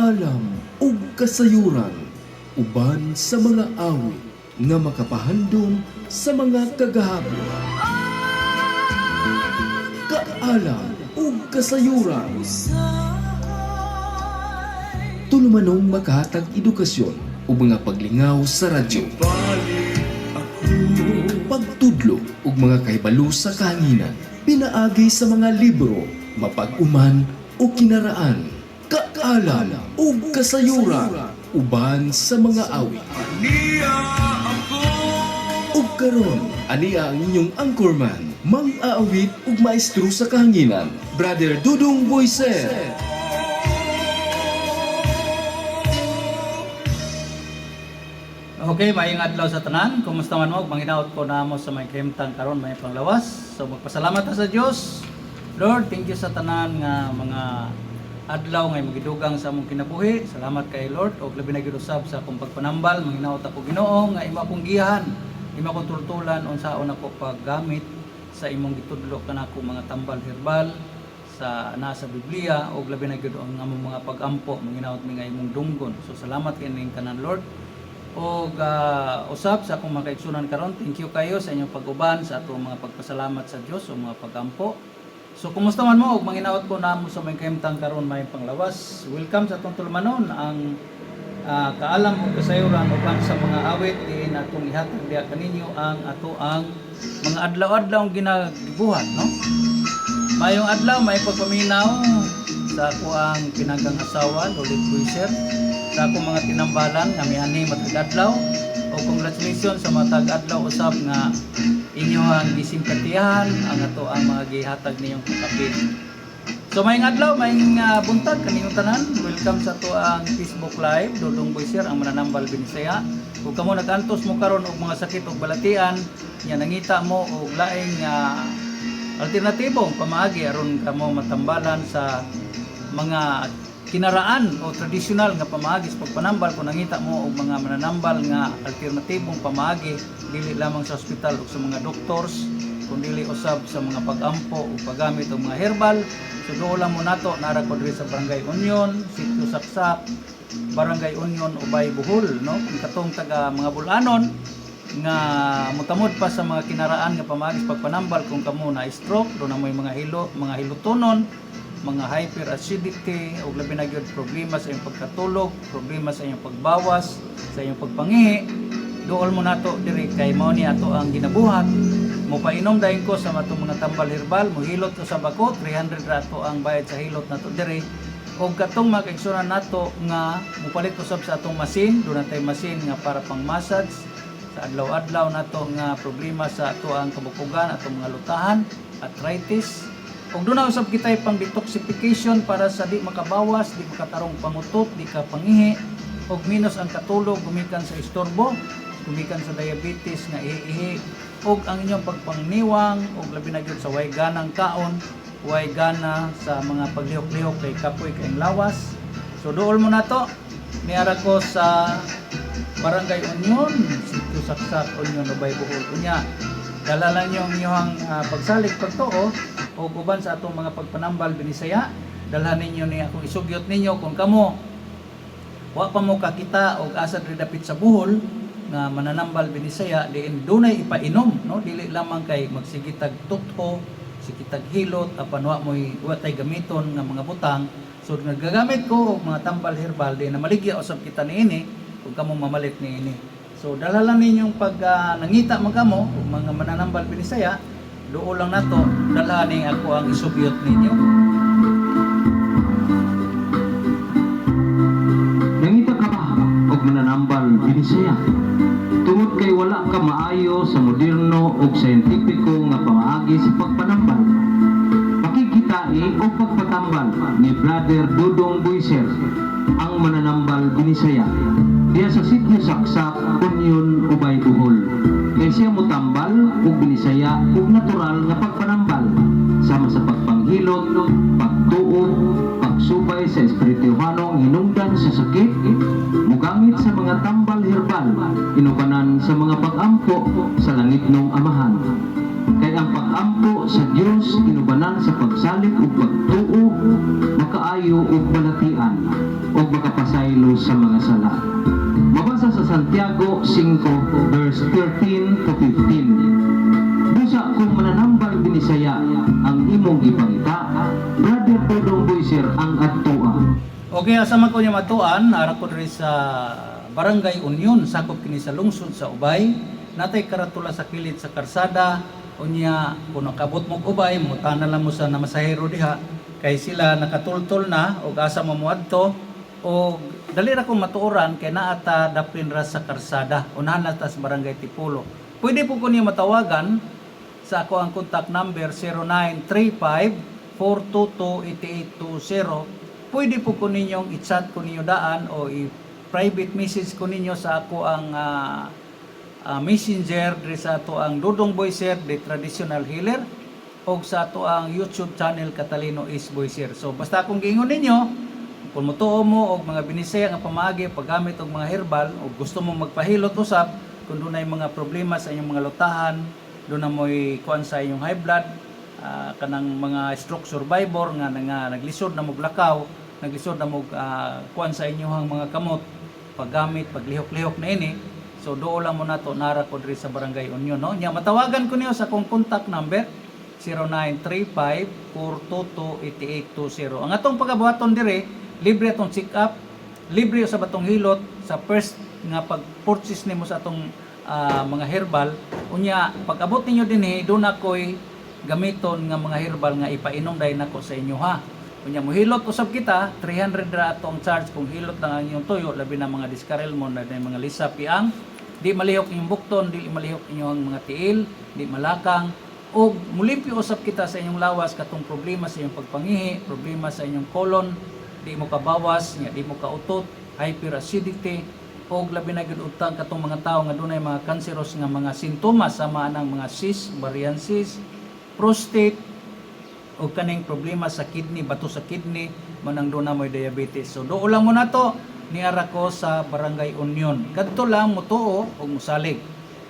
Kaalam ug kasayuran uban sa mga awit nga makapahandom sa mga kagahabon. Kaalam ug kasayuran. Tulumanong makahatag edukasyon o mga paglingaw sa radyo. Pagtudlo ug mga kahibalo sa kahanginan. Pinaagi sa mga libro, mapag-uman o kinaraan. Kaalam ug kasayuran uban sa mga awit. Ug karon, ania ang inyong anchorman, mang-aawit ug maestro sa kahanginan, Brother Dudong Boyser. Okay, maayong adlaw sa tanan. Kumusta man mo? Manginaot ko na mo sa may kahimtang karon may panglawas. So magpasalamat ta sa Dios. Lord, thank you sa tanan nga mga adlaw nga magidugang sa among kinabuhi. Salamat kay Lord og labi na gyud usab sa akong pagpanambal. Manginaot ako Ginoo nga imo akong gihan, imo akong tultulan unsaon ako paggamit sa imong gitudlo kanako mga tambal herbal sa nasa Biblia og labi na gyud ang among mga pag-ampo. Manginaot mi nga imong dunggon. So salamat kay ning tanan Lord. O usab sa akong mga kaigsunan karon, thank you kayo sa inyong pag-uban sa atong mga pagpasalamat sa Dios o mga pagampo. So kumusta man mo og manginaot ko namo sa may kahimtang karon may panglawas. Welcome sa atong tulumanon ang kaalam ug kasayuran uban sa mga awit diin atong ihatag diha kaninyo ang ato ang mga adlaw-adlaw ginagibuhat, no? Mayong adlaw may pagpaminaw sa ako ang pinagang asawa, Lolit Boyser. Sa akong mga tinambalan nga miani matag-adlaw o congratulations sa mga tag-adlaw usab nga inyo ang gisimpatihan ang ato ang mga gihatag niyong kapit. So mayong adlaw, mayong buntag kaninyong tanan. Welcome sa ato ang Facebook Live, Dudong Boyser ang mananambal Binisaya. Kung kamo nagantos mo karon og mga sakit og balatian, nya nangita mo og laing alternatibong pamaagi aron kamo matambalan sa mga kinaraan o tradisyonal nga pamaagi sa pagpanambal. Kung nangita mo og mga mananambal nga alternatibong pamaagi dili lamang sa ospital o sa mga doctors kundi usab sa mga pag-ampo o paggamit og mga herbal. So doon lang mo nato nara ko diri sa Barangay Union, Sitio Saksak, Barangay Union, Ubay, Bohol, no? Kung katong taga mga Bulanon nga mutamod pa sa mga kinaraan nga pamaagi sa pagpanambal, kung kamo na stroke, do na may mga hilutonon, mga hyperacidity o labi na gyud problema sa iyong pagkatulog, problema sa iyong pagbawas, sa iyong pagpangihi, dool mo nato diri kay mao ni ato ang ginabuhat. Mo painom dayon ko sa atong mga tambal herbal, mo hilot ko sa bako, 300 ra ato ang bayad sa hilot nato diri. Og katong makaigsunan nato nga mopalit usab sa atong masin, do na tay masin nga para pang massage sa adlaw-adlaw nato nga problema sa ato ang kabukugan, atong mga lutahan, arthritis. Kung doon na usab kita pang detoxification para sa di makabawas, di makatarong pangutot, di ka pangihi, og minus ang katulog, gumikan sa istorbo, gumikan sa diabetes nga ihi, og ang inyong pagpangniwang, og labi na gyud sa way ganang kaon, way gana sa mga paglihok-lihok kay kapoy kay lawas. So dool mo na to, niara ko sa Barangay Union, Sitio Saksak, Union, Ubay, Bohol. Kunya, dalalan nyo ang inyong pagsalig, pagtuo, o uban sa atong mga pagpanambal Binisaya. Dalhan ninyo ni akong isugyot ninyo kung kamo wa pa mo kakita og asa diri dapit sa Bohol nga mananambal Binisaya, diin dunay ipainom, no? Dili lamang kay magsigitag tutho, sigitag hilot apan wa moy wa tay gamiton nga mga butang. So nagagamit ko og mga tambal herbal di na maligya usab kita niini kung kamo mamalit niini. So dalhan ninyong pag nangita man kamo og mga mananambal Binisaya, doon lang nato dalhaning ako ang isubyot ninyo. Nangita ka ba og mananambal Binisaya? Tungod kay wala ka maayo sa moderno ug siyentipiko nga pamaagi sa pagpanambal. Pakikitai o pagpatambal ni Brother Dudong Boyser ang mananambal Binisaya diya sa Sitio Saksak, Union, Ubay, Bohol. Kay siya mo tambal ug Binisaya ug natural nga pagpanambal sama sa pagpanghilot, pagtuo, pagsubay sa espirituhanong hinungdan sa sakit, mugamit sa mga tambal herbal, inubanan sa mga pag-ampo sa langitnong amahan. kay ang pag-ampo sa Dios inubanan sa pagsalig ug pagtuo makaayo ug balatian ug makapasaylo sa mga sala. Mabasa sa Santiago 5 verse 13 to 15. Busa kung mananambal binisaya ang imong gipangita, Brother Dodong Boyser ang adtoa. Okay, asama ko niya matuan, ara ko diri sa Barangay Union, sakop kini sa lungsod sa Ubay. Natay karatula sa kilid sa karsada, unya kung nakabot mo Ubay, mutana lang mo sa namasahero diha, kay sila nakatultol na, o asa mo muadto, o dali ra kong matuoran, kay naata dapin ra sa karsada, unahan na ta sa Barangay Tipulo. Pwede po ko niyo matawagan sa ako ang contact number 0935-422-8820. Pwede po ko ninyong i-chat ko ninyo daan o i-private message ko ninyo sa ako ang messenger diri sa ato ang Dodong Boyser, the traditional healer, o sa ato ang YouTube channel Catalino is Boyser. So basta kung giingon ninyo, kung mutuo mo og mga binisaya nga pamaagi paggamit og mga herbal o gusto mo magpahilot usab, kung dunay mga problema sa inyong mga lutahan, doon na mo'y kuan sa inyong high blood, kanang mga stroke survivor nga naglisod na moglakaw, naglisod na kuan sa inyong mga kamot, paggamit, paglihok-lihok na ini. So doon lang mo na to, nara ko diri sa Barangay Union. No? Nya, matawagan ko niyo sa akong contact number 0935-422-8820. Ang atong pagabuhaton diri, libre atong check-up, libre sa batong hilot, sa first nga pag-purchase nimo sa atong mga herbal. Unya, pag abot ninyo dinhi, doon ako'y gamiton nga mga herbal nga ipainom dahil nako sa inyo ha. Unya, muhilot usab kita, 300 ra atong charge kung hilot lang ang inyong tuyo, labi na mga diskarelmon, na mga lisa piang, di malihok inyong bukton, di malihok inyong mga tiil, di malakang, o mulimpyo usab kita sa inyong lawas katong problema sa inyong pagpangihi, problema sa inyong colon, di mo kabawas, di mo kautot, hyperacidity, o labi na gid utang katong mga tao nga dunay mga cancerous nga mga sintomas sama ng mga cyst, ovarian cyst, prostate, o kaning problema sa kidney, bato sa kidney, manang doon na may diabetes. So doon lang mo na to, niara ko sa Barangay Union. Kadto lang mo tuo o musalig.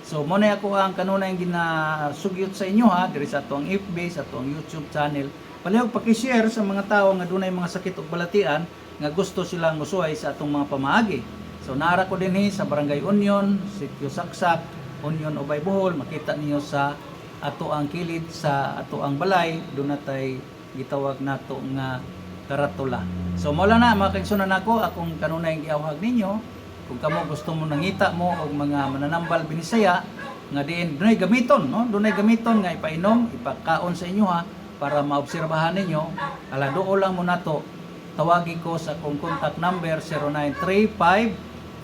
So mo na ako ang kanunay ginasugyot sa inyo ha, diri sa atong FB, sa atong YouTube channel. Palihog paki-share sa mga tao nga dunay mga sakit ug balatian nga gusto silang musuhay sa atong mga pamaagi. So naara ko dinhi sa Barangay Union, Sitio Saksak, Union Ubay Bohol, makita niyo sa ato ang kilid sa ato ang balay, doon natay gitawag nato nga karatula. So mula na mga kaigsunan nako, akong kanunay giawhag ninyo, kung kamo gusto mo nangita mo og mga mananambal binisaya nga diin dunay gamiton, no? Dunay gamiton nga ipainom, ipakaon sa inyo ha para maobserbahan ninyo. Ala doo lang mo nato. Tawagi ko sa akong contact number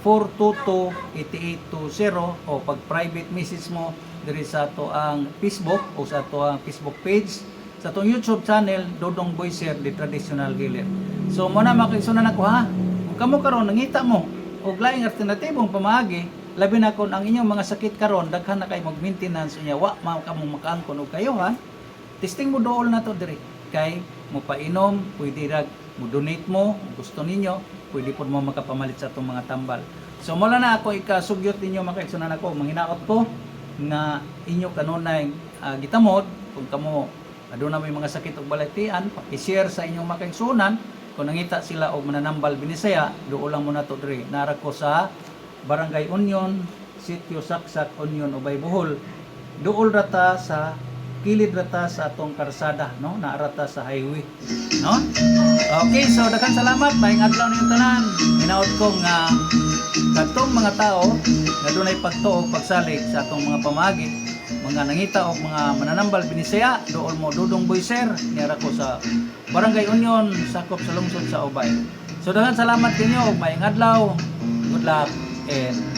0935-422-8820 o pag private message mo diri sa ato ang Facebook o sa ato ang Facebook page, sa atong YouTube channel Dodong Boyser, the traditional healer. So mo na makisunan ako ha. Kung kamo karon nangita mo og laing alternatibong pamaagi, labi na kon ang inyong mga sakit karon daghan na kay mag-maintenance unya wa kamo makaangkon og kayo ha. Testing mo dool na to diri kay mo painom, pwede rag mo donate mo, gusto ninyo, pwede po mo makapamalit sa itong mga tambal. So mula na ako ikasugyot ninyo mga kaigsunan ako, manghinaot ko na inyo kanunay gitamod, kung kamo aduna may mga sakit ug balatian, paki-share sa inyong mga kaigsunan, kung nangita sila og mananambal binisaya, doon lang muna to diri. Nara ko sa Barangay Union, Sitio Saksak, Union Ubay Bohol. Dool rata sa kilid rata sa atong karsada, no? Naarata sa highway, no? Okay, so daghang salamat, maayong adlaw ninyo tanan. Hinaot ko nga katong mga tao nga dunay pagtuo pagsalig sa atong mga pamagi, mga nangita og mga mananambal binisaya, dool mo Dodong Boyser, niara ko sa Barangay Union, sakop sa lungsod sa Ubay. So daghang salamat kinyo og maayong adlaw. Good luck and